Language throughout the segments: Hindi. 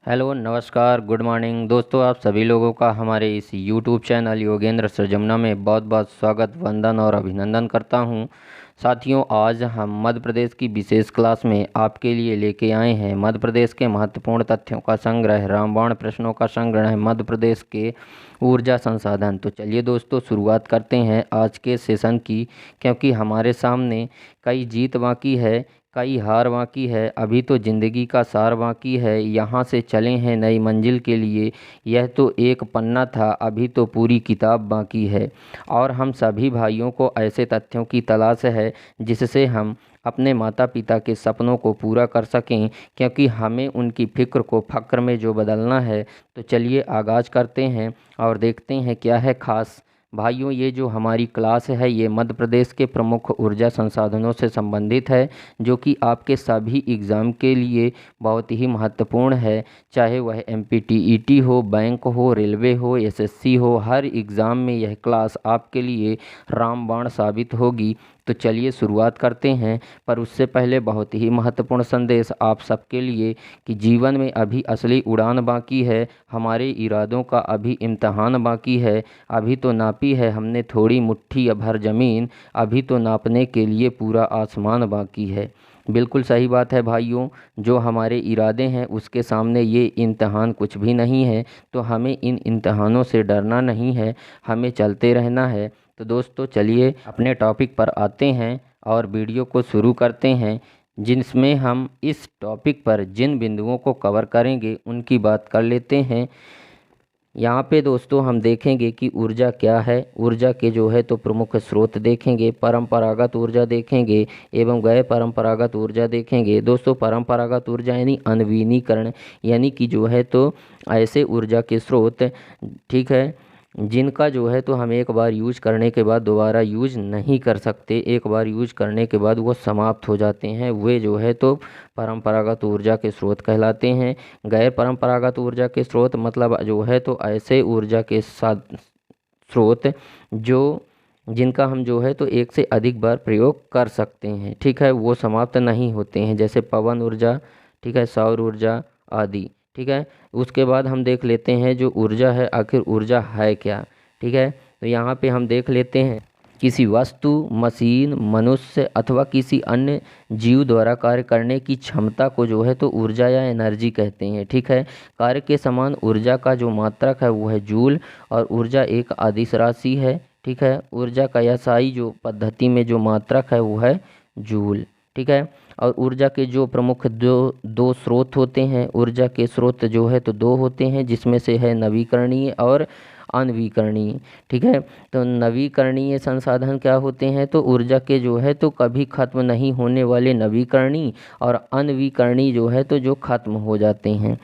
हेलो नमस्कार गुड मॉर्निंग दोस्तों, आप सभी लोगों का हमारे इस यूट्यूब चैनल योगेंद्र सरजमना में बहुत बहुत स्वागत वंदन और अभिनंदन करता हूं। साथियों, आज हम मध्य प्रदेश की विशेष क्लास में आपके लिए लेके आए हैं मध्य प्रदेश के महत्वपूर्ण तथ्यों का संग्रह, रामबाण प्रश्नों का संग्रह, मध्य प्रदेश के ऊर्जा संसाधन। तो चलिए दोस्तों, शुरुआत करते हैं आज के सेशन की, क्योंकि हमारे सामने कई जीत बाकी है, कई हार बाकी है, अभी तो ज़िंदगी का सार बाकी है। यहाँ से चले हैं नई मंजिल के लिए, यह तो एक पन्ना था, अभी तो पूरी किताब बाकी है। और हम सभी भाइयों को ऐसे तथ्यों की तलाश है जिससे हम अपने माता पिता के सपनों को पूरा कर सकें, क्योंकि हमें उनकी फ़िक्र को फ़क्र में जो बदलना है। तो चलिए आगाज़ करते हैं और देखते हैं क्या है ख़ास। भाइयों, ये जो हमारी क्लास है ये मध्य प्रदेश के प्रमुख ऊर्जा संसाधनों से संबंधित है, जो कि आपके सभी एग्ज़ाम के लिए बहुत ही महत्वपूर्ण है। चाहे वह एमपीटीईटी हो, बैंक हो, रेलवे हो, एसएससी हो, हर एग्ज़ाम में यह क्लास आपके लिए रामबाण साबित होगी। तो चलिए शुरुआत करते हैं, पर उससे पहले बहुत ही महत्वपूर्ण संदेश आप सबके लिए कि जीवन में अभी असली उड़ान बाकी है, हमारे इरादों का अभी इम्तहान बाकी है। अभी तो नापी है हमने थोड़ी मुट्ठी भर ज़मीन, अभी तो नापने के लिए पूरा आसमान बाकी है। बिल्कुल सही बात है भाइयों, जो हमारे इरादे हैं उसके सामने ये इम्तहान कुछ भी नहीं है। तो हमें इन इम्तहानों से डरना नहीं है, हमें चलते रहना है। तो दोस्तों चलिए अपने टॉपिक पर आते हैं और वीडियो को शुरू करते हैं, जिसमें हम इस टॉपिक पर जिन बिंदुओं को कवर करेंगे उनकी बात कर लेते हैं। यहाँ पे दोस्तों हम देखेंगे कि ऊर्जा क्या है, ऊर्जा के जो है तो प्रमुख स्रोत देखेंगे, परंपरागत ऊर्जा देखेंगे एवं गैर परंपरागत ऊर्जा देखेंगे। दोस्तों, परंपरागत ऊर्जा यानी अनवीनीकरण, यानी कि जो है तो ऐसे ऊर्जा के स्रोत, ठीक है, जिनका जो है तो हम एक बार यूज करने के बाद दोबारा यूज नहीं कर सकते, एक बार यूज करने के बाद वो समाप्त हो जाते हैं, वे जो है तो परंपरागत ऊर्जा के स्रोत कहलाते हैं। गैर परंपरागत ऊर्जा के स्रोत मतलब जो है तो ऐसे ऊर्जा के साथ स्रोत जो जिनका हम जो है तो एक से अधिक बार प्रयोग कर सकते हैं, ठीक है, वो समाप्त नहीं होते हैं, जैसे पवन ऊर्जा, ठीक है, सौर ऊर्जा आदि, ठीक है। उसके बाद हम देख लेते हैं जो ऊर्जा है, आखिर ऊर्जा है क्या, ठीक है। तो यहाँ पे हम देख लेते हैं किसी वस्तु, मशीन, मनुष्य अथवा किसी अन्य जीव द्वारा कार्य करने की क्षमता को जो है तो ऊर्जा या एनर्जी कहते हैं, ठीक है। कार्य के समान ऊर्जा का जो मात्रक है वो है जूल, और ऊर्जा एक अदिश राशि है, ठीक है। ऊर्जा का यासाई जो पद्धति में जो मात्रक है वो है जूल, ठीक है। और ऊर्जा के जो प्रमुख दो स्रोत होते हैं, ऊर्जा के स्रोत जो है तो दो होते हैं, जिसमें से है नवीकरणीय और अनवीकरणीय, ठीक है। तो नवीकरणीय संसाधन क्या होते हैं, तो ऊर्जा के जो है तो कभी खत्म नहीं होने वाले नवीकरणीय, और अनवीकरणीय जो है तो जो खत्म हो जाते हैं।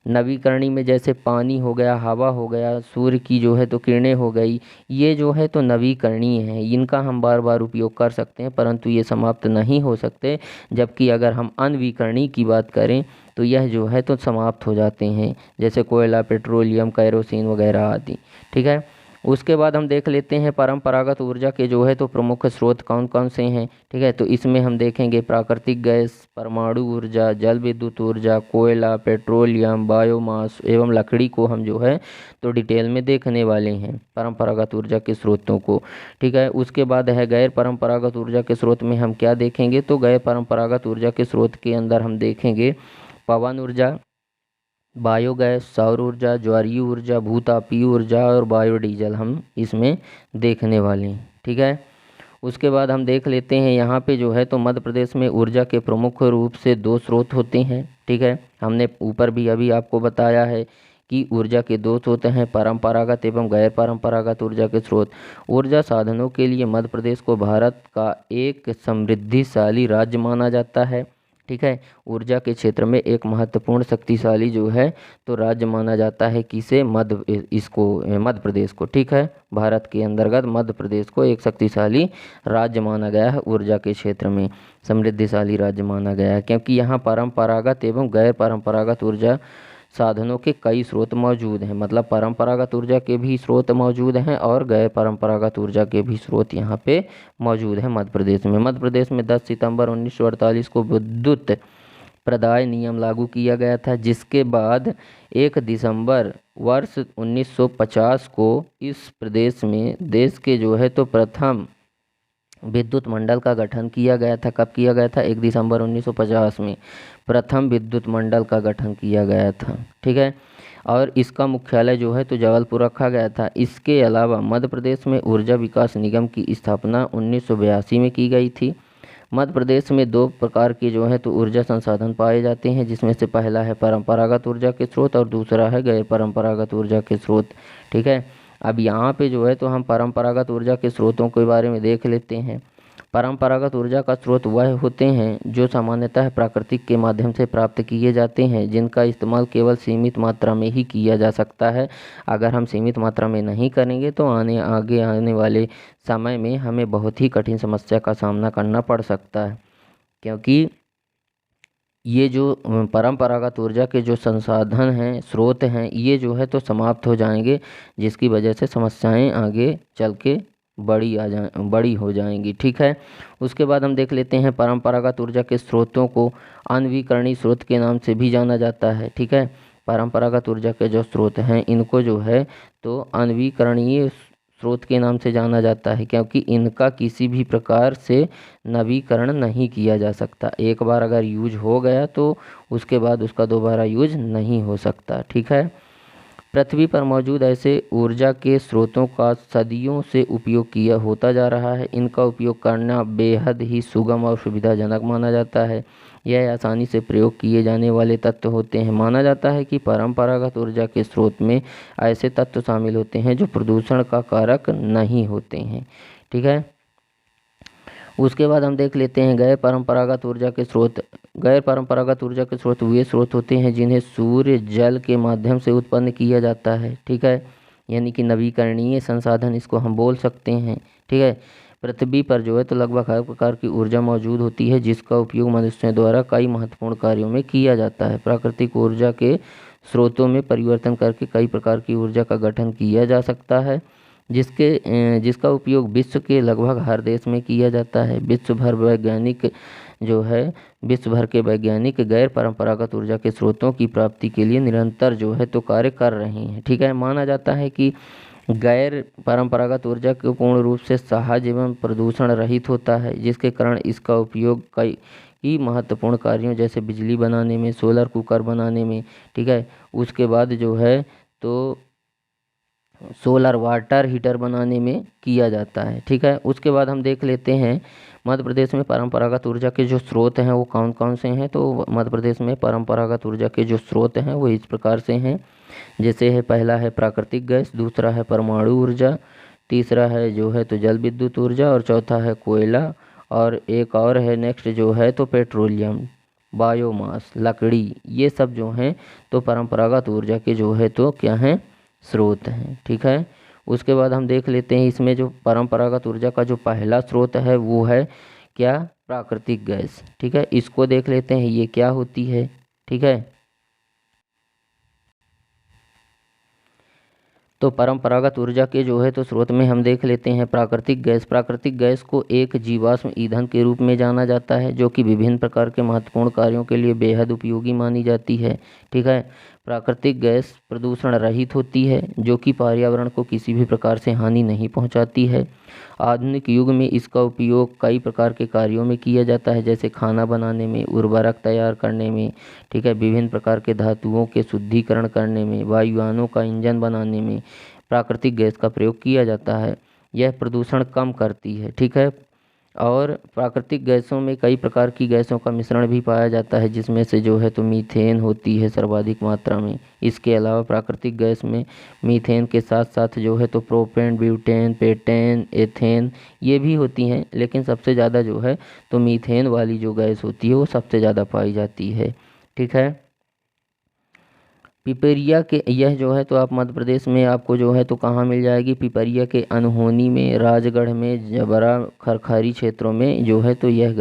नवीकरणीय में जैसे पानी हो गया, हवा हो गया, सूर्य की जो है तो किरणें हो गई, ये जो है तो नवीकरणीय हैं, इनका हम बार बार उपयोग कर सकते हैं, परंतु ये समाप्त नहीं हो सकते। जबकि अगर हम अनवीकरणीय की बात करें तो यह जो है तो समाप्त हो जाते हैं, जैसे कोयला, पेट्रोलियम, कैरोसिन वगैरह आदि, ठीक है। उसके बाद हम देख लेते हैं परंपरागत ऊर्जा के जो है तो प्रमुख स्रोत कौन कौन से हैं, ठीक है। तो इसमें हम देखेंगे प्राकृतिक गैस, परमाणु ऊर्जा, जल विद्युत ऊर्जा, कोयला, पेट्रोलियम, बायोमास एवं लकड़ी को हम जो है तो डिटेल में देखने वाले हैं परंपरागत ऊर्जा के स्रोतों को, ठीक है। उसके बाद है गैर परंपरागत ऊर्जा के स्रोत में हम क्या देखेंगे, तो गैर परंपरागत ऊर्जा के स्रोत के अंदर हम देखेंगे पवन ऊर्जा, बायोगैस, सौर ऊर्जा, ज्वारीय ऊर्जा, भूतापीय ऊर्जा और बायोडीजल हम इसमें देखने वाले हैं, ठीक है। उसके बाद हम देख लेते हैं यहाँ पे जो है तो मध्य प्रदेश में ऊर्जा के प्रमुख रूप से दो स्रोत होते हैं, ठीक है। हमने ऊपर भी अभी आपको बताया है कि ऊर्जा के दो स्रोत हैं, परंपरागत एवं गैर परंपरागत ऊर्जा के स्रोत। ऊर्जा साधनों के लिए मध्य प्रदेश को भारत का एक समृद्धिशाली राज्य माना जाता है, ठीक है। ऊर्जा के क्षेत्र में एक महत्वपूर्ण शक्तिशाली जो है तो राज्य माना जाता है किसे, मध्य प्रदेश को, ठीक है। भारत के अंतर्गत मध्य प्रदेश को एक शक्तिशाली राज्य माना गया है, ऊर्जा के क्षेत्र में समृद्धिशाली राज्य माना गया है, क्योंकि यहाँ परंपरागत एवं गैर परंपरागत ऊर्जा साधनों के कई स्रोत मौजूद हैं। मतलब परंपरागत ऊर्जा के भी स्रोत मौजूद हैं और गैर परंपरागत ऊर्जा के भी स्रोत यहाँ पे मौजूद हैं मध्य प्रदेश में। मध्य प्रदेश में 10 सितंबर 1948 को विद्युत प्रदाय नियम लागू किया गया था, जिसके बाद 1 दिसंबर वर्ष 1950 को इस प्रदेश में देश के जो है तो प्रथम विद्युत मंडल का गठन किया गया था। कब किया गया था? 1 दिसंबर 1950 में प्रथम विद्युत मंडल का गठन किया गया था। ठीक है, और इसका मुख्यालय जो है तो जबलपुर रखा गया था। इसके अलावा मध्य प्रदेश में ऊर्जा विकास निगम की स्थापना 1982 में की गई थी। मध्य प्रदेश में 2 प्रकार के जो है तो ऊर्जा संसाधन पाए जाते हैं, जिसमें से पहला है परंपरागत ऊर्जा के स्रोत और दूसरा है गैर परंपरागत ऊर्जा के स्रोत। ठीक है, अब यहाँ पे जो है तो हम परंपरागत ऊर्जा के स्रोतों के बारे में देख लेते हैं। परंपरागत ऊर्जा का स्रोत वह होते हैं जो सामान्यतः प्राकृतिक के माध्यम से प्राप्त किए जाते हैं, जिनका इस्तेमाल केवल सीमित मात्रा में ही किया जा सकता है। अगर हम सीमित मात्रा में नहीं करेंगे तो आगे आने वाले समय में हमें बहुत ही कठिन समस्या का सामना करना पड़ सकता है, क्योंकि ये जो परंपरागत ऊर्जा के जो संसाधन हैं, स्रोत हैं, ये जो है तो समाप्त हो जाएंगे, जिसकी वजह से समस्याएं आगे चल के बड़ी हो जाएंगी। ठीक है, उसके बाद हम देख लेते हैं परंपरागत ऊर्जा के स्रोतों को अनवीकरणीय स्रोत के नाम से भी जाना जाता है। ठीक है, परंपरागत ऊर्जा के जो स्रोत हैं इनको जो है तो अनवीकरणीय स्रोत के नाम से जाना जाता है, क्योंकि इनका किसी भी प्रकार से नवीकरण नहीं किया जा सकता। एक बार अगर यूज हो गया तो उसके बाद उसका दोबारा यूज नहीं हो सकता। ठीक है, पृथ्वी पर मौजूद ऐसे ऊर्जा के स्रोतों का सदियों से उपयोग किया होता जा रहा है। इनका उपयोग करना बेहद ही सुगम और सुविधाजनक माना जाता है। यह आसानी से प्रयोग किए जाने वाले तत्व होते हैं। माना जाता है कि परंपरागत ऊर्जा के स्रोत में ऐसे तत्व शामिल होते हैं जो प्रदूषण का कारक नहीं होते हैं। ठीक है, उसके बाद हम देख लेते हैं गैर परंपरागत ऊर्जा के स्रोत। गैर परंपरागत ऊर्जा के स्रोत वे स्रोत होते हैं जिन्हें सूर्य जल के माध्यम से उत्पन्न किया जाता है। ठीक है, यानी कि नवीकरणीय संसाधन इसको हम बोल सकते हैं। ठीक है, पृथ्वी पर जो है तो लगभग हर प्रकार की ऊर्जा मौजूद होती है, जिसका उपयोग मनुष्यों द्वारा कई महत्वपूर्ण कार्यों में किया जाता है। प्राकृतिक ऊर्जा के स्रोतों में परिवर्तन करके कई प्रकार की ऊर्जा का गठन किया जा सकता है, जिसका उपयोग विश्व के लगभग हर देश में किया जाता है। विश्व भर के वैज्ञानिक गैर परंपरागत ऊर्जा के स्रोतों की प्राप्ति के लिए निरंतर जो है तो कार्य कर रहे हैं। ठीक है, माना जाता है कि गैर परंपरागत ऊर्जा को पूर्ण रूप से सहज एवं प्रदूषण रहित होता है, जिसके कारण इसका उपयोग कई महत्वपूर्ण कार्यों जैसे बिजली बनाने में, सोलर कुकर बनाने में, ठीक है, उसके बाद जो है तो सोलर वाटर हीटर बनाने में किया जाता है। ठीक है, उसके बाद हम देख लेते हैं मध्य प्रदेश में परंपरागत ऊर्जा के जो स्रोत हैं वो कौन कौन से हैं। तो मध्य प्रदेश में परंपरागत ऊर्जा के जो स्रोत हैं वो इस प्रकार से हैं, जैसे है पहला है प्राकृतिक गैस, दूसरा है परमाणु ऊर्जा, तीसरा है जो है तो जल विद्युत ऊर्जा, और चौथा है कोयला, और एक और है नेक्स्ट जो है तो पेट्रोलियम, बायोमास, लकड़ी। ये सब जो हैं तो परंपरागत ऊर्जा के जो है तो क्या हैं, स्रोत हैं। ठीक है, उसके बाद हम देख लेते हैं इसमें जो परंपरागत ऊर्जा का जो पहला स्रोत है वो है क्या, प्राकृतिक गैस। ठीक है, इसको देख लेते हैं ये क्या होती है। ठीक है, तो परंपरागत ऊर्जा के जो है तो स्रोत में हम देख लेते हैं प्राकृतिक गैस। प्राकृतिक गैस को एक जीवाश्म ईंधन के रूप में जाना जाता है, जो कि विभिन्न प्रकार के महत्वपूर्ण कार्यों के लिए बेहद उपयोगी मानी जाती है। ठीक है, प्राकृतिक गैस प्रदूषण रहित होती है, जो कि पर्यावरण को किसी भी प्रकार से हानि नहीं पहुंचाती है। आधुनिक युग में इसका उपयोग कई प्रकार के कार्यों में किया जाता है, जैसे खाना बनाने में, उर्वरक तैयार करने में, ठीक है, विभिन्न प्रकार के धातुओं के शुद्धिकरण करने में, वायुयानों का इंजन बनाने में प्राकृतिक गैस का प्रयोग किया जाता है। यह प्रदूषण कम करती है। ठीक है, और प्राकृतिक गैसों में कई प्रकार की गैसों का मिश्रण भी पाया जाता है, जिसमें से जो है तो मीथेन होती है सर्वाधिक मात्रा में। इसके अलावा प्राकृतिक गैस में मीथेन के साथ साथ जो है तो प्रोपेन, ब्यूटेन, पेटेन, एथेन ये भी होती हैं, लेकिन सबसे ज़्यादा जो है तो मीथेन वाली जो गैस होती है वो सबसे ज़्यादा पाई जाती है। ठीक है, पिपरिया के यह जो है तो आप मध्य प्रदेश में आपको जो है तो कहाँ मिल जाएगी, पिपरिया के अनहोनी में, राजगढ़ में, जबरा, खरखरी क्षेत्रों में जो है तो यह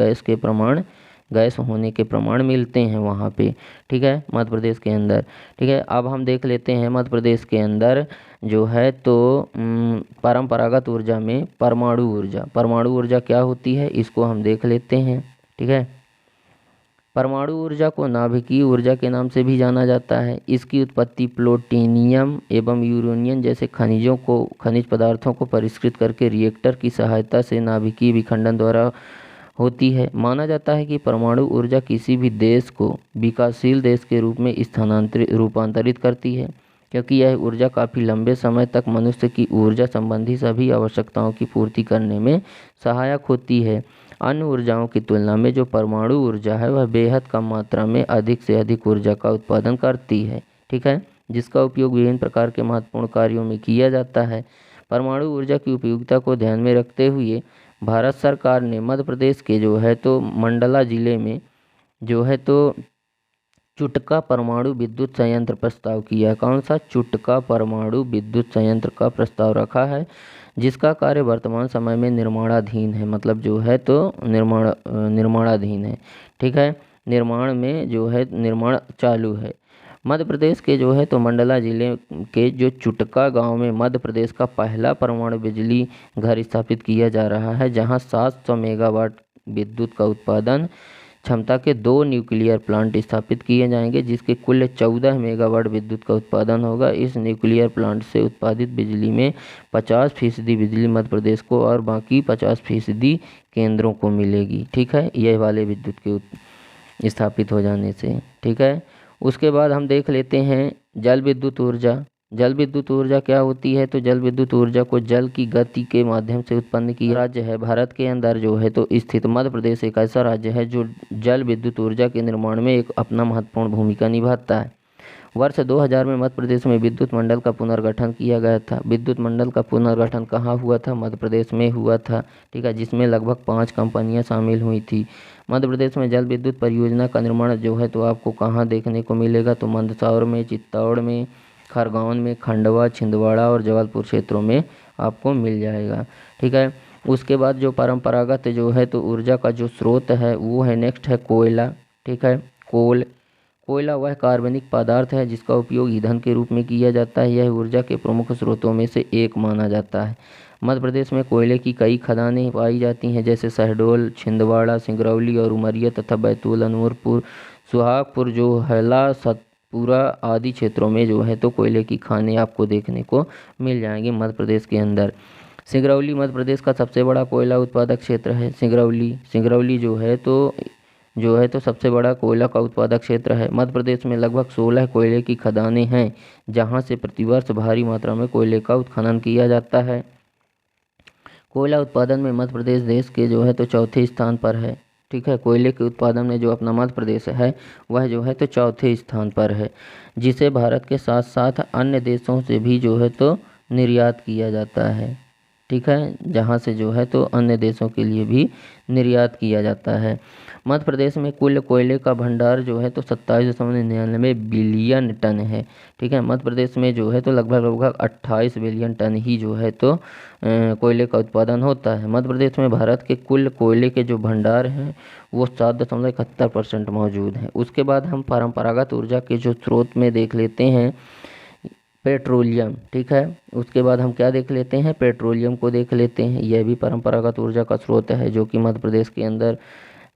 गैस होने के प्रमाण मिलते हैं वहाँ पे। ठीक है, मध्य प्रदेश के अंदर। ठीक है, अब हम देख लेते हैं मध्य प्रदेश के अंदर जो है तो परंपरागत ऊर्जा में परमाणु ऊर्जा क्या होती है इसको हम देख लेते हैं। ठीक है, परमाणु ऊर्जा को नाभिकीय ऊर्जा के नाम से भी जाना जाता है। इसकी उत्पत्ति प्लूटोनियम एवं यूरेनियम जैसे खनिज पदार्थों को परिष्कृत करके रिएक्टर की सहायता से नाभिकीय विखंडन द्वारा होती है। माना जाता है कि परमाणु ऊर्जा किसी भी देश को विकासशील देश के रूप में रूपांतरित करती है, क्योंकि यह ऊर्जा काफ़ी लंबे समय तक मनुष्य की ऊर्जा संबंधी सभी आवश्यकताओं की पूर्ति करने में सहायक होती है। अन्य ऊर्जाओं की तुलना में जो परमाणु ऊर्जा है वह बेहद कम मात्रा में अधिक से अधिक ऊर्जा का उत्पादन करती है, ठीक है, जिसका उपयोग विभिन्न प्रकार के महत्वपूर्ण कार्यों में किया जाता है। परमाणु ऊर्जा की उपयोगिता को ध्यान में रखते हुए भारत सरकार ने मध्य प्रदेश के जो है तो मंडला जिले में जो है तो चुटका परमाणु विद्युत संयंत्र प्रस्ताव किया। कौन सा? चुटका परमाणु विद्युत संयंत्र का प्रस्ताव रखा है, जिसका कार्य वर्तमान समय में निर्माणाधीन है। मतलब जो है तो निर्माणाधीन है, ठीक है, निर्माण चालू है। मध्य प्रदेश के जो है तो मंडला जिले के जो चुटका गांव में मध्य प्रदेश का पहला परमाणु बिजली घर स्थापित किया जा रहा है, जहां 700 मेगावाट विद्युत का उत्पादन क्षमता के 2 न्यूक्लियर प्लांट स्थापित किए जाएंगे, जिसके कुल 14 मेगावाट विद्युत का उत्पादन होगा। इस न्यूक्लियर प्लांट से उत्पादित बिजली में 50% बिजली मध्य प्रदेश को और बाकी 50% केंद्रों को मिलेगी, ठीक है, यह वाले विद्युत के स्थापित हो जाने से, ठीक है। उसके बाद हम देख लेते हैं जल विद्युत ऊर्जा। जल विद्युत ऊर्जा क्या होती है? तो जल विद्युत ऊर्जा को जल की गति के माध्यम से उत्पन्न किया राज्य है। भारत के अंदर जो है तो स्थित मध्य प्रदेश एक ऐसा राज्य है जो जल विद्युत ऊर्जा के निर्माण में एक अपना महत्वपूर्ण भूमिका निभाता है। वर्ष 2000 में मध्य प्रदेश में विद्युत मंडल का पुनर्गठन किया गया था। विद्युत मंडल का पुनर्गठन कहाँ हुआ था? मध्य प्रदेश में हुआ था, ठीक है, जिसमें लगभग 5 कंपनियां शामिल हुई थी। मध्य प्रदेश में जल विद्युत परियोजना का निर्माण जो है तो आपको कहाँ देखने को मिलेगा? तो मंदसौर में, चित्तौड़ में, खरगोन में, खंडवा, छिंदवाड़ा और जबलपुर क्षेत्रों में आपको मिल जाएगा, ठीक है। उसके बाद जो परंपरागत जो है तो ऊर्जा का जो स्रोत है वो है नेक्स्ट है कोयला, ठीक है। कोयला वह कार्बनिक पदार्थ है जिसका उपयोग ईंधन के रूप में किया जाता है। यह ऊर्जा के प्रमुख स्रोतों में से एक माना जाता है। मध्य प्रदेश में कोयले की कई खदानें पाई जाती हैं, जैसे शहडोल, छिंदवाड़ा, सिंगरौली और उमरिया तथा बैतूल, अनूरपुर, सुहागपुर, जोहला, सतपुरा आदि क्षेत्रों में जो है तो कोयले की खानें आपको देखने को मिल जाएंगी मध्य प्रदेश के अंदर। सिंगरौली मध्य प्रदेश का सबसे बड़ा कोयला उत्पादक क्षेत्र है। सिंगरौली जो है तो सबसे बड़ा कोयला का उत्पादक क्षेत्र है। मध्य प्रदेश में लगभग 16 कोयले की खदानें हैं, जहां से प्रतिवर्ष भारी मात्रा में कोयले का उत्खनन किया जाता है। कोयला उत्पादन में मध्य प्रदेश देश के जो है तो चौथे स्थान पर है, ठीक है। कोयले के उत्पादन में जो अपना मध्य प्रदेश है वह जो है तो चौथे स्थान पर है, जिसे भारत के साथ साथ अन्य देशों से भी जो है तो निर्यात किया जाता है, ठीक है, जहाँ से जो है तो अन्य देशों के लिए भी निर्यात किया जाता है। मध्य प्रदेश में कुल कोयले का भंडार जो है तो 27.99 बिलियन टन है, ठीक है। मध्य प्रदेश में जो है तो लगभग 28 बिलियन टन ही जो है तो कोयले का उत्पादन होता है। मध्य प्रदेश में भारत के कुल कोयले के जो भंडार हैं वो 7.71% मौजूद हैं। उसके बाद हम परंपरागत ऊर्जा के जो स्रोत में देख लेते हैं पेट्रोलियम, ठीक है। उसके बाद हम क्या देख लेते हैं? पेट्रोलियम को देख लेते हैं। यह भी परंपरागत ऊर्जा का स्रोत है जो कि मध्य प्रदेश के अंदर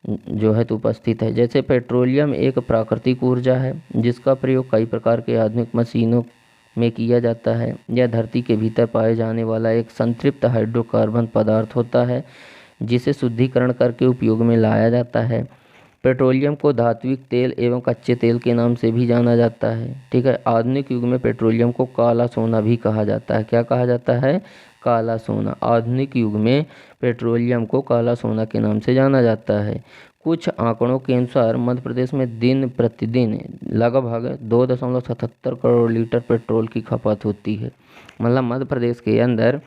जो है तो उपस्थित है। जैसे पेट्रोलियम एक प्राकृतिक ऊर्जा है जिसका प्रयोग कई प्रकार के आधुनिक मशीनों में किया जाता है। यह धरती के भीतर पाए जाने वाला एक संतृप्त हाइड्रोकार्बन पदार्थ होता है जिसे शुद्धिकरण करके उपयोग में लाया जाता है। पेट्रोलियम को धात्विक तेल एवं कच्चे तेल के नाम से भी जाना जाता है, ठीक है। आधुनिक युग में पेट्रोलियम को काला सोना भी कहा जाता है। क्या कहा जाता है? काला सोना। आधुनिक युग में पेट्रोलियम को काला सोना के नाम से जाना जाता है। कुछ आंकड़ों के अनुसार मध्य प्रदेश में दिन प्रतिदिन लगभग 2.77 करोड़ लीटर पेट्रोल की खपत होती है। मतलब मध्य प्रदेश के अंदर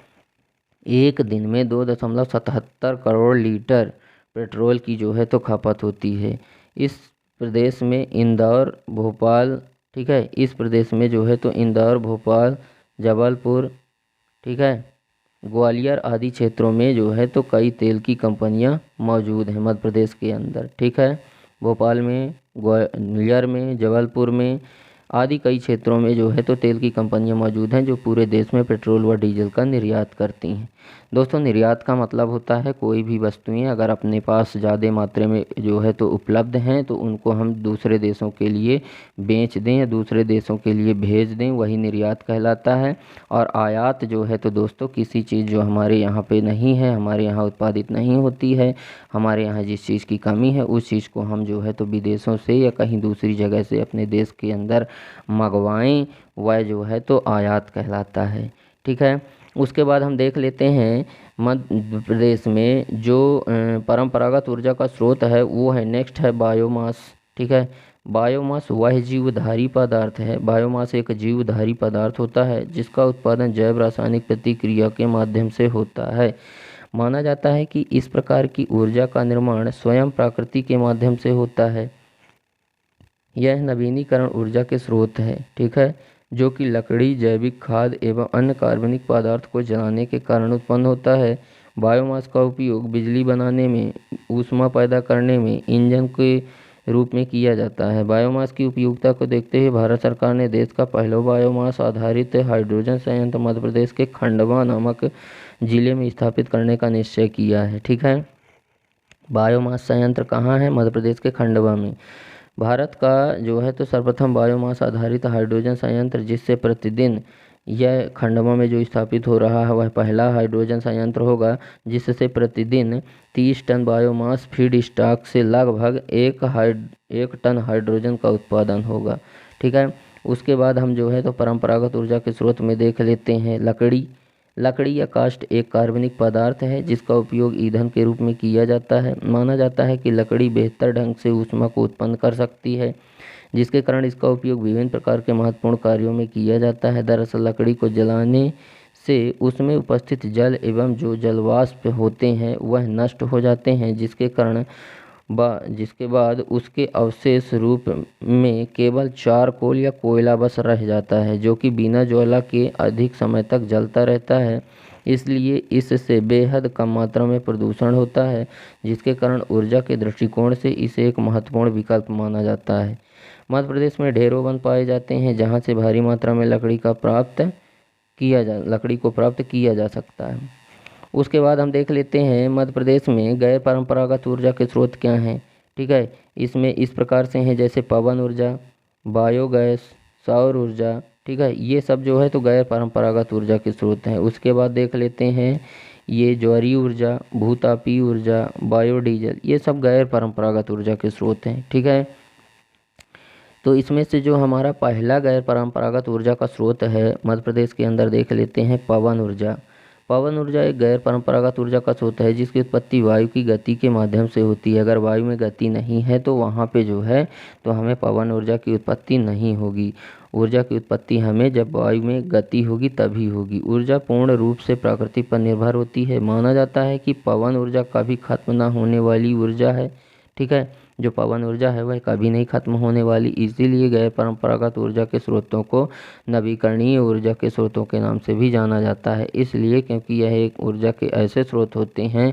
एक दिन में 2.77 करोड़ लीटर पेट्रोल की जो है तो खपत होती है। इस प्रदेश में इंदौर, भोपाल, ठीक है, इस प्रदेश में जो है तो इंदौर, भोपाल, जबलपुर, ठीक है, ग्वालियर आदि क्षेत्रों में जो है तो कई तेल की कंपनियां मौजूद हैं मध्य प्रदेश के अंदर, ठीक है। भोपाल में, ग्वालियर में, जबलपुर में, आदि कई क्षेत्रों में जो है तो तेल की कंपनियां मौजूद हैं जो पूरे देश में पेट्रोल व डीजल का निर्यात करती हैं। दोस्तों, निर्यात का मतलब होता है कोई भी वस्तुएं अगर अपने पास ज़्यादा मात्रा में जो है तो उपलब्ध हैं तो उनको हम दूसरे देशों के लिए बेच दें या दूसरे देशों के लिए भेज दें, वही निर्यात कहलाता है। और आयात जो है तो दोस्तों किसी चीज़ जो हमारे यहाँ पे नहीं है, हमारे यहाँ उत्पादित नहीं होती है, हमारे यहाँ जिस चीज़ की कमी है उस चीज़ को हम जो है तो विदेशों से या कहीं दूसरी जगह से अपने देश के अंदर मंगवाएं, वह जो है तो आयात कहलाता है। ठीक है। उसके बाद हम देख लेते हैं मध्य प्रदेश में जो परंपरागत ऊर्जा का स्रोत है वो है, नेक्स्ट है बायोमास। ठीक है। बायोमास वह जीवधारी पदार्थ है। बायोमास एक जीवधारी पदार्थ होता है जिसका उत्पादन जैव रासायनिक प्रतिक्रिया के माध्यम से होता है। माना जाता है कि इस प्रकार की ऊर्जा का निर्माण स्वयं प्रकृति के माध्यम से होता है। यह नवीनीकरण ऊर्जा के स्रोत है। ठीक है, जो कि लकड़ी, जैविक खाद एवं अन्य कार्बनिक पदार्थ को जलाने के कारण उत्पन्न होता है। बायोमास का उपयोग बिजली बनाने में, ऊष्मा पैदा करने में, ईंधन के रूप में किया जाता है। बायोमास की उपयोगिता को देखते हुए भारत सरकार ने देश का पहला बायोमास आधारित हाइड्रोजन संयंत्र मध्य प्रदेश के खंडवा नामक जिले में स्थापित करने का निश्चय किया है। ठीक है। बायोमास संयंत्र कहाँ है? मध्य प्रदेश के खंडवा में। भारत का जो है तो सर्वप्रथम बायोमास आधारित हाइड्रोजन संयंत्र जिससे प्रतिदिन यह खंडवा में जो स्थापित हो रहा है वह पहला हाइड्रोजन संयंत्र होगा जिससे प्रतिदिन 30 टन बायोमास फीड स्टॉक से लगभग 1 टन हाइड्रोजन का उत्पादन होगा। ठीक है। उसके बाद हम जो है तो परंपरागत ऊर्जा के स्रोत में देख लेते हैं लकड़ी। लकड़ी या काष्ठ एक कार्बनिक पदार्थ है जिसका उपयोग ईंधन के रूप में किया जाता है। माना जाता है कि लकड़ी बेहतर ढंग से ऊष्मा को उत्पन्न कर सकती है, जिसके कारण इसका उपयोग विभिन्न प्रकार के महत्वपूर्ण कार्यों में किया जाता है। दरअसल लकड़ी को जलाने से उसमें उपस्थित जल एवं जो जलवाष्प होते हैं वह नष्ट हो जाते हैं, जिसके बाद उसके अवशेष रूप में केवल चारकोल या कोयला बस रह जाता है, जो कि बिना ज्वाला के अधिक समय तक जलता रहता है। इसलिए इससे बेहद कम मात्रा में प्रदूषण होता है, जिसके कारण ऊर्जा के दृष्टिकोण से इसे एक महत्वपूर्ण विकल्प माना जाता है। मध्य प्रदेश में ढेरों वन पाए जाते हैं जहाँ से भारी मात्रा में लकड़ी को प्राप्त किया जा सकता है। उसके बाद हम देख लेते हैं मध्य प्रदेश में गैर परंपरागत ऊर्जा के स्रोत क्या हैं। ठीक है, इसमें इस प्रकार से हैं जैसे पवन ऊर्जा, बायोगैस, सौर ऊर्जा। ठीक है, ये सब जो है तो गैर परंपरागत ऊर्जा के स्रोत हैं। उसके बाद देख लेते हैं ये ज्वारीय ऊर्जा, भूतापीय ऊर्जा, बायोडीजल, ये सब गैर परंपरागत ऊर्जा के स्रोत हैं। ठीक है, तो इसमें से जो हमारा पहला गैर परंपरागत ऊर्जा का स्रोत है मध्य प्रदेश के अंदर देख लेते हैं पवन ऊर्जा। पवन ऊर्जा एक गैर परंपरागत ऊर्जा का स्रोत है जिसकी उत्पत्ति वायु की गति के माध्यम से होती है। अगर वायु में गति नहीं है तो वहाँ पे जो है तो हमें पवन ऊर्जा की उत्पत्ति नहीं होगी। ऊर्जा की उत्पत्ति हमें जब वायु में गति होगी तभी होगी। ऊर्जा पूर्ण रूप से प्रकृति पर निर्भर होती है। माना जाता है कि पवन ऊर्जा कभी खत्म न होने वाली ऊर्जा है। ठीक है, जो पवन ऊर्जा है वह कभी नहीं खत्म होने वाली। इसीलिए गैर परंपरागत ऊर्जा के स्रोतों को नवीकरणीय ऊर्जा के स्रोतों के नाम से भी जाना जाता है। इसलिए क्योंकि यह एक ऊर्जा के ऐसे स्रोत होते हैं,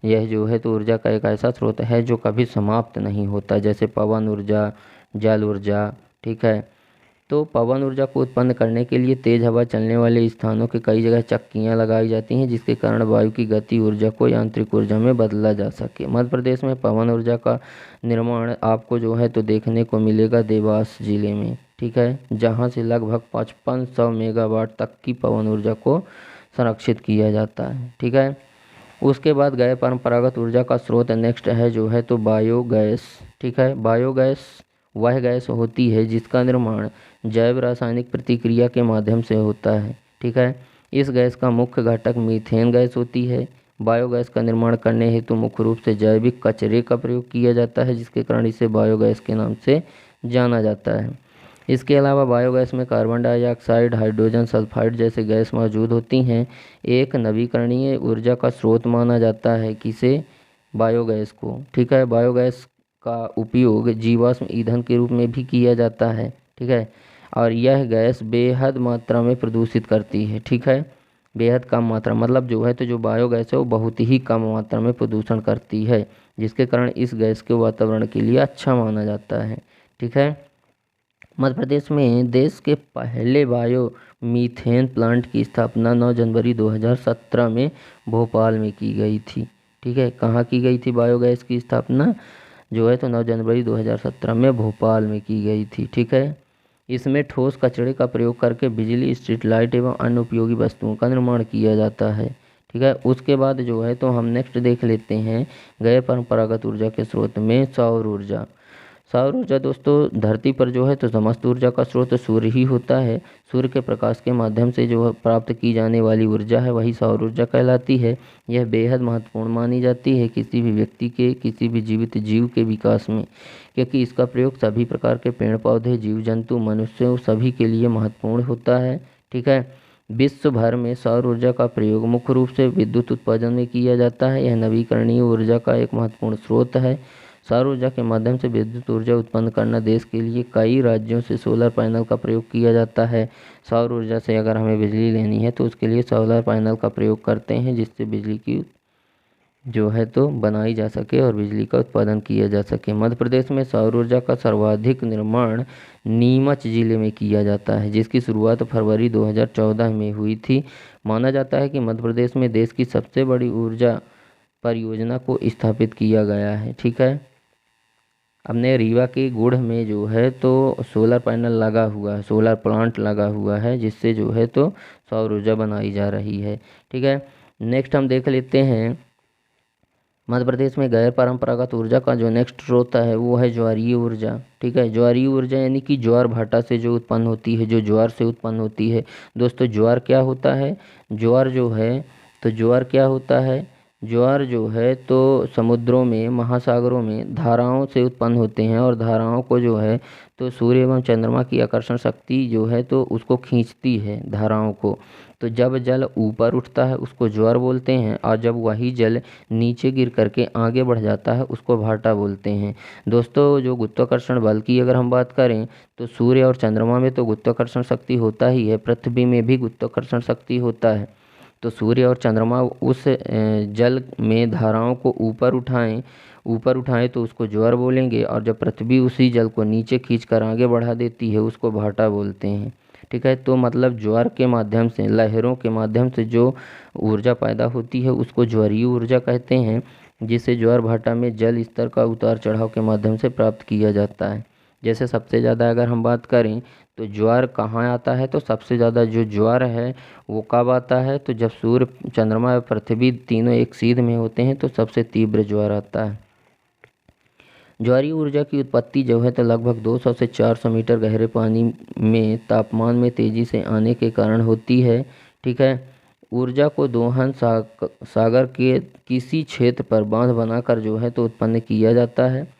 यह जो है तो ऊर्जा का एक ऐसा स्रोत है जो कभी समाप्त नहीं होता, जैसे पवन ऊर्जा, जल ऊर्जा। ठीक है, तो पवन ऊर्जा को उत्पन्न करने के लिए तेज हवा चलने वाले स्थानों के कई जगह चक्कियां लगाई जाती हैं जिसके कारण वायु की गति ऊर्जा को यांत्रिक ऊर्जा में बदला जा सके। मध्य प्रदेश में पवन ऊर्जा का निर्माण आपको जो है तो देखने को मिलेगा देवास जिले में। ठीक है, जहां से लगभग 5500 मेगावाट तक की पवन ऊर्जा को संरक्षित किया जाता है। ठीक है, उसके बाद गैर परंपरागत ऊर्जा का स्रोत नेक्स्ट है जो है तो बायोगैस। ठीक है, बायोगैस वह गैस होती है जिसका निर्माण जैव रासायनिक प्रतिक्रिया के माध्यम से होता है। ठीक है, इस गैस का मुख्य घटक मीथेन गैस होती है। बायोगैस का निर्माण करने हेतु मुख्य रूप से जैविक कचरे का प्रयोग किया जाता है, जिसके कारण इसे बायोगैस के नाम से जाना जाता है। इसके अलावा बायोगैस में कार्बन डाइऑक्साइड, हाइड्रोजन सल्फाइड जैसे गैस मौजूद होती हैं। एक नवीकरणीय ऊर्जा का स्रोत माना जाता है किसे? बायोगैस को। ठीक है, बायोगैस का उपयोग जीवाश्म ईंधन के रूप में भी किया जाता है। ठीक है, और यह गैस बेहद मात्रा में प्रदूषित करती है। ठीक है, बेहद कम मात्रा, मतलब जो है तो जो बायोगैस है वो बहुत ही कम मात्रा में प्रदूषण करती है, जिसके कारण इस गैस को वातावरण के लिए अच्छा माना जाता है। ठीक है, मध्य प्रदेश में देश के पहले बायो मीथेन प्लांट की स्थापना 9 जनवरी 2017 में भोपाल में की गई थी। ठीक है, कहाँ की गई थी बायोगैस की स्थापना जो है तो 9 जनवरी 2017 में भोपाल में की गई थी। ठीक है, इसमें ठोस कचरे का प्रयोग करके बिजली, स्ट्रीट लाइट एवं अन्य उपयोगी वस्तुओं का निर्माण किया जाता है। ठीक है, उसके बाद जो है तो हम नेक्स्ट देख लेते हैं गैर परंपरागत ऊर्जा के स्रोत में सौर ऊर्जा। सौर ऊर्जा दोस्तों धरती पर जो है तो समस्त ऊर्जा का स्रोत सूर्य ही होता है। सूर्य के प्रकाश के माध्यम से जो प्राप्त की जाने वाली ऊर्जा है वही सौर ऊर्जा कहलाती है। यह बेहद महत्वपूर्ण मानी जाती है किसी भी व्यक्ति के, किसी भी जीवित जीव के विकास में, क्योंकि इसका प्रयोग सभी प्रकार के पेड़ पौधे, जीव जंतु, मनुष्यों सभी के लिए महत्वपूर्ण होता है। ठीक है, विश्व भर में सौर ऊर्जा का प्रयोग मुख्य रूप से विद्युत उत्पादन में किया जाता है। यह नवीकरणीय ऊर्जा का एक महत्वपूर्ण स्रोत है। सौर ऊर्जा के माध्यम से विद्युत ऊर्जा उत्पन्न करना देश के लिए कई राज्यों से सोलर पैनल का प्रयोग किया जाता है। सौर ऊर्जा से अगर हमें बिजली लेनी है तो उसके लिए सोलर पैनल का प्रयोग करते हैं, जिससे बिजली की जो है तो बनाई जा सके और बिजली का उत्पादन किया जा सके। मध्य प्रदेश में सौर ऊर्जा का सर्वाधिक निर्माण नीमच जिले में किया जाता है, जिसकी शुरुआत फरवरी 2014 में हुई थी। माना जाता है कि मध्य प्रदेश में देश की सबसे बड़ी ऊर्जा परियोजना को स्थापित किया गया है। ठीक है, हमने रीवा के गुड़ में जो है तो सोलर पैनल लगा हुआ है, सोलर प्लांट लगा हुआ है, जिससे जो है तो सौर ऊर्जा बनाई जा रही है। ठीक है, नेक्स्ट हम देख लेते हैं मध्य प्रदेश में गैर परंपरागत ऊर्जा का जो नेक्स्ट स्रोत है वो है ज्वारीय ऊर्जा। ठीक है, ज्वारीय ऊर्जा यानी कि ज्वार भाटा से जो उत्पन्न होती है, जो ज्वार से उत्पन्न होती है। दोस्तों ज्वार क्या होता है? ज्वार जो है तो ज्वार क्या होता है? ज्वार जो है तो समुद्रों में, महासागरों में धाराओं से उत्पन्न होते हैं और धाराओं को जो है तो सूर्य एवं चंद्रमा की आकर्षण शक्ति जो है तो उसको खींचती है धाराओं को। तो जब जल ऊपर उठता है उसको ज्वार बोलते हैं, और जब वही जल नीचे गिर करके आगे बढ़ जाता है उसको भाटा बोलते हैं। दोस्तों जो गुरुत्वाकर्षण बल की अगर हम बात करें तो सूर्य और चंद्रमा में तो गुरुत्वाकर्षण शक्ति होता ही है, पृथ्वी में भी गुरुत्वाकर्षण शक्ति होता है। तो सूर्य और चंद्रमा उस जल में धाराओं को ऊपर उठाएं तो उसको ज्वार बोलेंगे, और जब पृथ्वी उसी जल को नीचे खींचकर आगे बढ़ा देती है उसको भाटा बोलते हैं। ठीक है, तो मतलब ज्वार के माध्यम से, लहरों के माध्यम से जो ऊर्जा पैदा होती है उसको ज्वारीय ऊर्जा कहते हैं, जिसे ज्वार भाटा में जल स्तर का उतार चढ़ाव के माध्यम से प्राप्त किया जाता है। जैसे सबसे ज़्यादा अगर हम बात करें तो ज्वार कहाँ आता है, तो सबसे ज़्यादा जो ज्वार है वो कब आता है, तो जब सूर्य, चंद्रमा और पृथ्वी तीनों एक सीध में होते हैं तो सबसे तीव्र ज्वार आता है। ज्वारीय ऊर्जा की उत्पत्ति जो है तो लगभग 200 से 400 मीटर गहरे पानी में तापमान में तेज़ी से आने के कारण होती है। ठीक है, ऊर्जा को दोहन सागर के किसी क्षेत्र पर बांध बनाकर जो है तो उत्पन्न किया जाता है।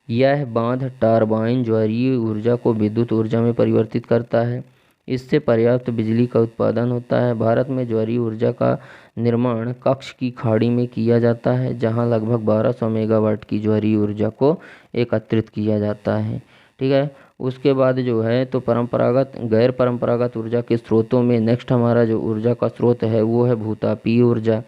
यह बांध टरबाइन ज्वारीय ऊर्जा को विद्युत ऊर्जा में परिवर्तित करता है। इससे पर्याप्त बिजली का उत्पादन होता है। भारत में ज्वारीय ऊर्जा का निर्माण कच्छ की खाड़ी में किया जाता है, जहां लगभग 1200 मेगावाट की ज्वारीय ऊर्जा को एकत्रित किया जाता है। ठीक है, उसके बाद जो है तो गैर परंपरागत ऊर्जा के स्रोतों में नेक्स्ट हमारा जो ऊर्जा का स्रोत है वो है भूतापीय ऊर्जा।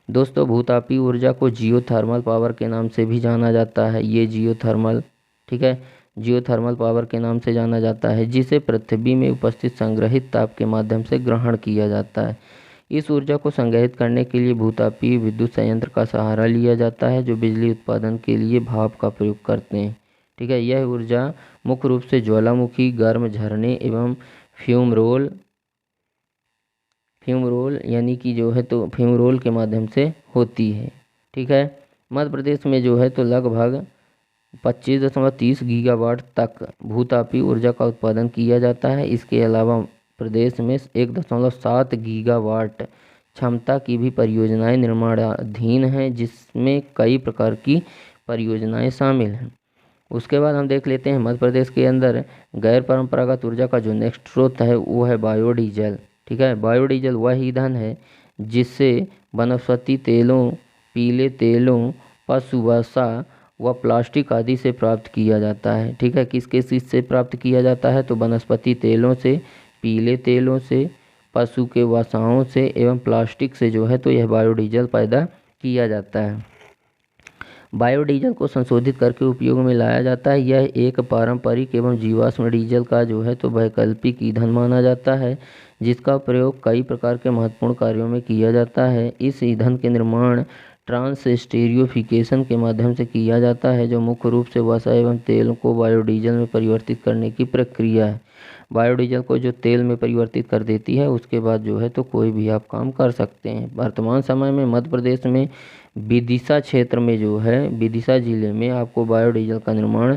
दोस्तों भूतापीय ऊर्जा को जियोथर्मल पावर के नाम से भी जाना जाता है। ये जियोथर्मल, ठीक है, जियोथर्मल पावर के नाम से जाना जाता है, जिसे पृथ्वी में उपस्थित संग्रहित ताप के माध्यम से ग्रहण किया जाता है। इस ऊर्जा को संग्रहित करने के लिए भूतापीय विद्युत संयंत्र का सहारा लिया जाता है, जो बिजली उत्पादन के लिए भाप का प्रयोग करते हैं। ठीक है, यह ऊर्जा मुख्य रूप से ज्वालामुखी, गर्म झरने एवं फ्यूम रोल यानी कि जो है तो फ्यूम रोल के माध्यम से होती है। ठीक है, मध्य प्रदेश में जो है तो लगभग 25.30 गीगावाट तक भूतापीय ऊर्जा का उत्पादन किया जाता है। इसके अलावा प्रदेश में 1.7 गीगावाट क्षमता की भी परियोजनाएं निर्माणाधीन हैं, जिसमें कई प्रकार की परियोजनाएं शामिल हैं। उसके बाद हम देख लेते हैं मध्य प्रदेश के अंदर गैर परंपरागत ऊर्जा का जो नेक्स्ट स्रोत है वो है बायोडीजल। ठीक है, बायोडीजल वह ईंधन है जिससे वनस्पति तेलों, पीले तेलों, पशु वसा व प्लास्टिक आदि से प्राप्त किया जाता है। ठीक है, किस चीज़ से प्राप्त किया जाता है, तो वनस्पति तेलों से, पीले तेलों से, पशु के वसाओं से एवं प्लास्टिक से जो है तो यह बायोडीजल पैदा किया जाता है। बायोडीजल को संशोधित करके उपयोग में लाया जाता है। यह एक पारंपरिक एवं जीवाश्म डीजल का जो है तो वैकल्पिक ईंधन माना जाता है, जिसका प्रयोग कई प्रकार के महत्वपूर्ण कार्यों में किया जाता है। इस ईंधन के निर्माण ट्रांसस्टेरियोफिकेशन के माध्यम से किया जाता है, जो मुख्य रूप से वसा एवं तेल को बायोडीजल में परिवर्तित करने की प्रक्रिया है। बायोडीजल को जो तेल में परिवर्तित कर देती है, उसके बाद जो है तो कोई भी आप काम कर सकते हैं। वर्तमान समय में मध्य प्रदेश में विदिशा क्षेत्र में जो है, विदिशा जिले में आपको बायोडीजल का निर्माण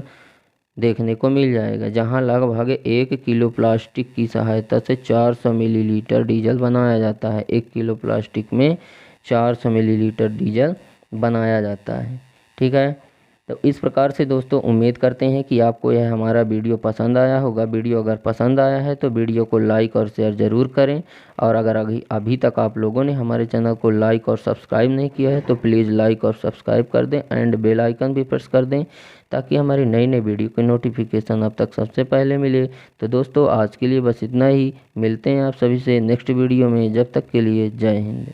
देखने को मिल जाएगा, जहां लगभग 1 किलो प्लास्टिक की सहायता से 400 मिलीलीटर डीजल बनाया जाता है। 1 किलो प्लास्टिक में 400 मिलीलीटर डीजल बनाया जाता है। ठीक है, तो इस प्रकार से दोस्तों उम्मीद करते हैं कि आपको यह हमारा वीडियो पसंद आया होगा। वीडियो अगर पसंद आया है तो वीडियो को लाइक और शेयर ज़रूर करें, और अगर अभी तक आप लोगों ने हमारे चैनल को लाइक और सब्सक्राइब नहीं किया है तो प्लीज़ लाइक और सब्सक्राइब कर दें एंड बेल आइकन भी प्रेस कर दें, ताकि हमारी नई नई वीडियो की नोटिफिकेशन अब तक सबसे पहले मिले। तो दोस्तों आज के लिए बस इतना ही, मिलते हैं आप सभी से नेक्स्ट वीडियो में। जब तक के लिए जय हिंद।